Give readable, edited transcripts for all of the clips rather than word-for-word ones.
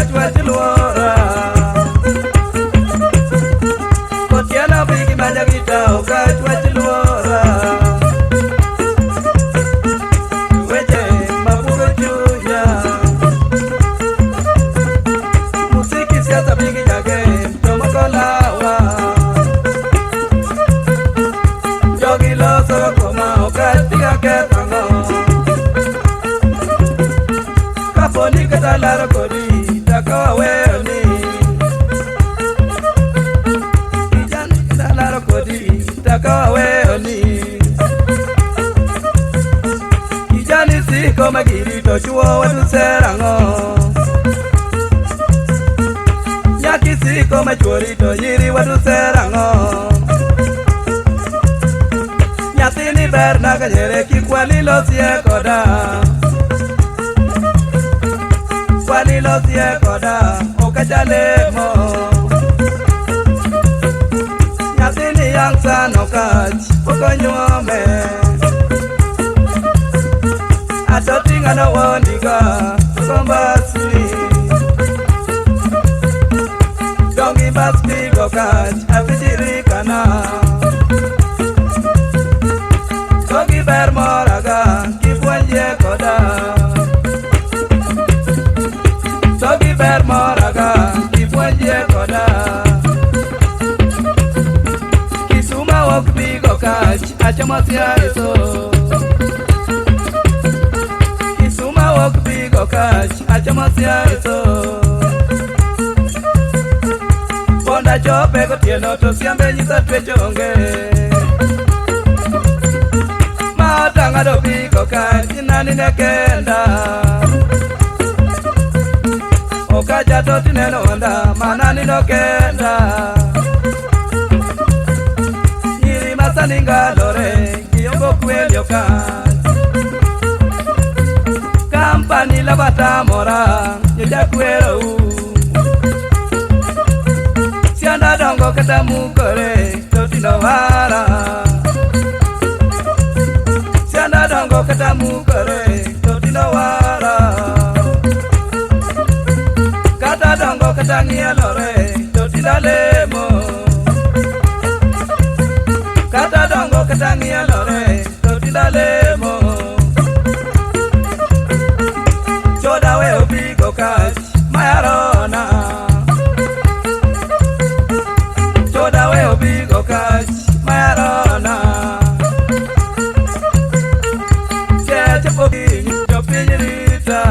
chwach luora Kotiana bigi manja gita oka chwach luora Weche mapuro chunya Musiki siasa bigi jage tomokolawa Jogi loso koma oka tiga ketango Kaponi katalara kodi takawa weoni Ijani katalara kodi takawa weoni Ijani siko magiri to chuo watu serango Nyaki siko machori to nyiri watu serango Nyatini berna kanyere kikwali losie koda Kwali losie koda okachalemo Nyatini yang sano kach okonyuome Atotinga na wondiga kombasli Dongi baspi go kach afichirikana Dongi ber moraga kipwenye koda Dongi ber moraga kipwenye koda Kisuma wokbi go kach achamosia iso Kisuma wokbi go kach achamosia iso Ponda chope ko tieno to siambe nyisa twechonge Matanga do biko kach nani nekenda Okaja to tineno onda manani nokenda Nyiri masaninga lore kiyongo kwelio kach Kampani la bata mora nyoja kwero Sianda dongo kata mukore totino wara Sianda dongo kata mukore totino wara Kata dongo kata ngialore totino lemo Kata dongo kata ngialore totino lemo Choda we obigo kach mayarona Choda we obigo kach mayarona Cheche pogi chopinyirita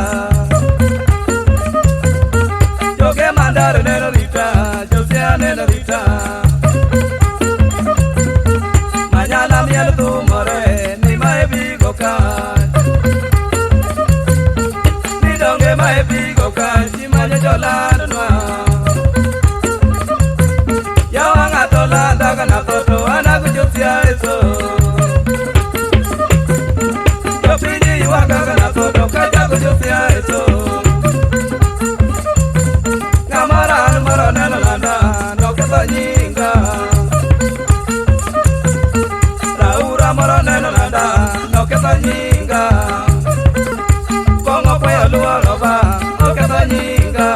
Joge mandare neno rita Josea neno rita Mañana miel tumore ni maebigo kach Ni donge maebigo kach Imanya jolanwa Yawanga tolanda kana toto anakujosia eso Yopinyi yuwanga kana toto kaja kujosia eso Ngamara numaro nena landa nokesa nyinga Raura maro nena landa nokesa nyinga Kongo kwa luwa loba nokesa nyinga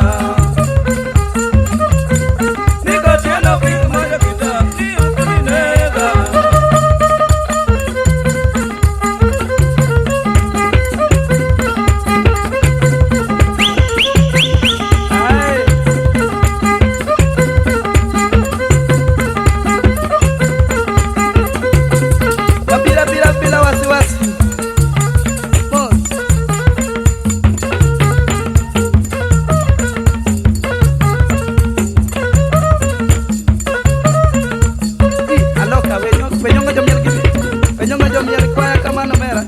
Bila wasiwasi Aloka, wenyongo jomiel kwaya kamano mera